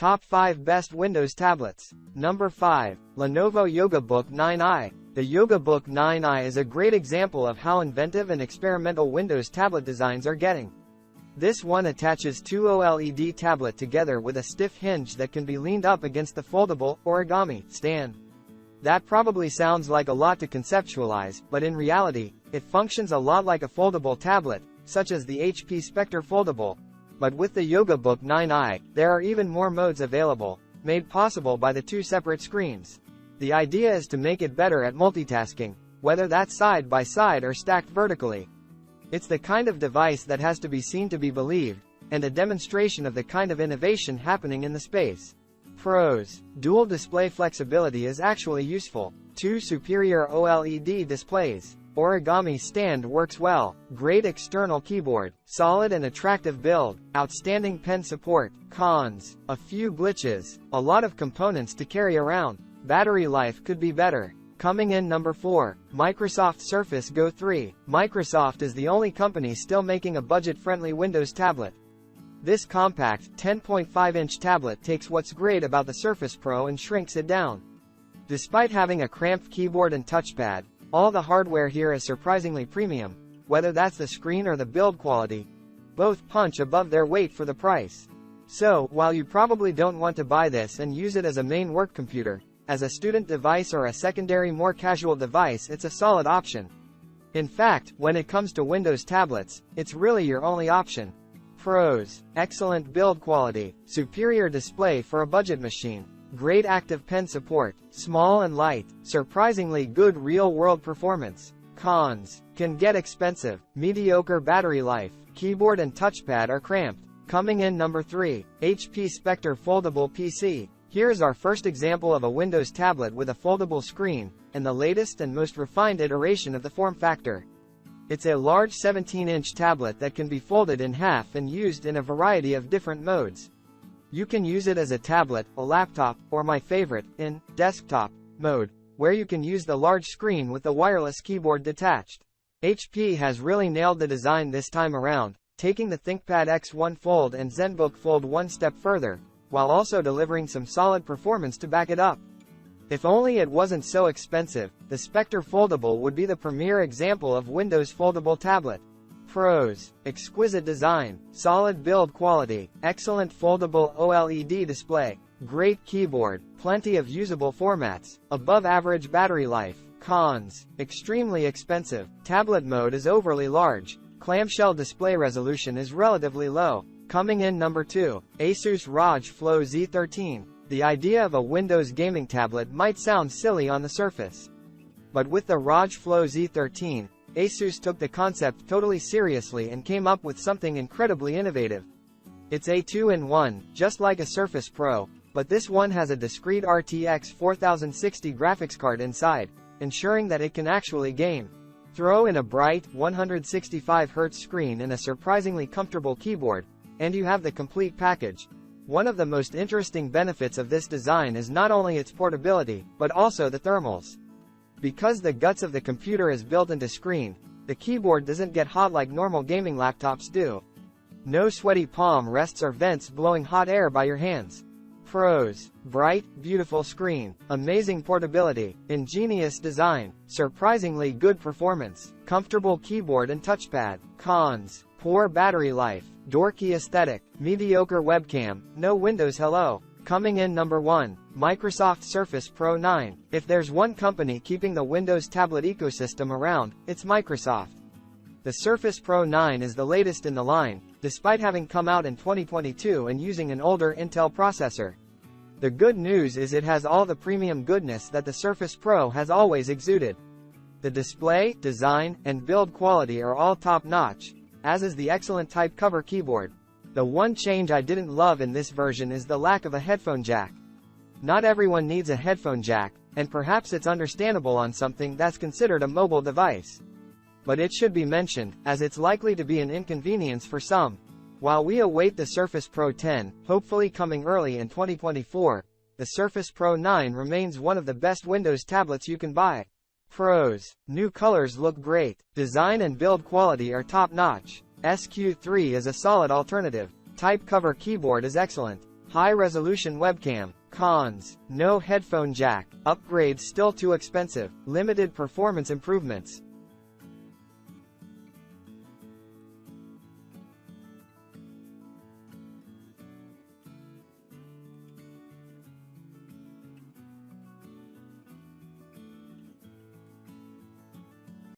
Top 5 Best Windows Tablets. Number 5. Lenovo YogaBook 9i. The YogaBook 9i is a great example of how inventive and experimental Windows tablet designs are getting. This one attaches two OLED tablet together with a stiff hinge that can be leaned up against the foldable, origami, stand. That probably sounds like a lot to conceptualize, but in reality, it functions a lot like a foldable tablet, such as the HP Spectre Foldable. But with the YogaBook 9i, there are even more modes available, made possible by the two separate screens. The idea is to make it better at multitasking, whether that's side by side or stacked vertically. It's the kind of device that has to be seen to be believed, and a demonstration of the kind of innovation happening in the space. Pros. Dual display flexibility is actually useful. Two superior OLED displays. Origami stand works well. Great external keyboard. Solid and attractive build. Outstanding pen support. Cons. A few glitches. A lot of components to carry around. Battery life could be better. Coming in number 4. Microsoft Surface Go 3. Microsoft is the only company still making a budget-friendly Windows tablet. This compact, 10.5-inch tablet takes what's great about the Surface Pro and shrinks it down. Despite having a cramped keyboard and touchpad, all the hardware here is surprisingly premium, whether that's the screen or the build quality. Both punch above their weight for the price. So, while you probably don't want to buy this and use it as a main work computer, as a student device or a secondary more casual device, it's a solid option. In fact, when it comes to Windows tablets, it's really your only option. Pros. Excellent build quality. Superior display for a budget machine. Great active pen support. Small and light. Surprisingly good real-world performance. Cons. Can get expensive. Mediocre battery life. Keyboard and touchpad are cramped. Coming in number 3. HP Spectre Foldable PC. Here's our first example of a Windows tablet with a foldable screen, and the latest and most refined iteration of the form factor. It's a large 17-inch tablet that can be folded in half and used in a variety of different modes. You can use it as a tablet, a laptop, or my favorite, in desktop mode, where you can use the large screen with the wireless keyboard detached. HP has really nailed the design this time around, taking the ThinkPad X1 Fold and ZenBook Fold one step further, while also delivering some solid performance to back it up. If only it wasn't so expensive, the Spectre Foldable would be the premier example of Windows foldable tablet. Pros. Exquisite design. Solid build quality. Excellent foldable OLED display. Great keyboard. Plenty of usable formats. Above average battery life. Cons. Extremely expensive. Tablet mode is overly large. Clamshell display resolution is relatively low. Coming in number 2. Asus ROG Flow Z13. The idea of a Windows gaming tablet might sound silly on the surface. But with the ROG Flow Z13, Asus took the concept totally seriously and came up with something incredibly innovative. It's a 2-in-1, just like a Surface Pro, but this one has a discrete RTX 4060 graphics card inside, ensuring that it can actually game. Throw in a bright, 165Hz screen and a surprisingly comfortable keyboard, and you have the complete package. One of the most interesting benefits of this design is not only its portability, but also the thermals. Because the guts of the computer is built into screen, the keyboard doesn't get hot like normal gaming laptops do. No sweaty palm rests or vents blowing hot air by your hands. Pros. Bright, beautiful screen. Amazing portability. Ingenious design. Surprisingly good performance. Comfortable keyboard and touchpad. Cons. Poor battery life. Dorky aesthetic. Mediocre webcam. No Windows Hello. Coming in number 1. Microsoft Surface Pro 9. If there's one company keeping the Windows tablet ecosystem around, it's Microsoft. The Surface Pro 9 is the latest in the line, despite having come out in 2022 and using an older Intel processor. The good news is it has all the premium goodness that the Surface Pro has always exuded. The display, design, and build quality are all top-notch, as is the excellent type cover keyboard. The one change I didn't love in this version is the lack of a headphone jack. Not everyone needs a headphone jack, and perhaps it's understandable on something that's considered a mobile device. But it should be mentioned, as it's likely to be an inconvenience for some. While we await the Surface Pro 10, hopefully coming early in 2024, the Surface Pro 9 remains one of the best Windows tablets you can buy. Pros. New colors look great. Design and build quality are top-notch. SQ3 is a solid alternative. Type cover keyboard is excellent. High-resolution webcam. Cons: no headphone jack, upgrades still too expensive, limited performance improvements.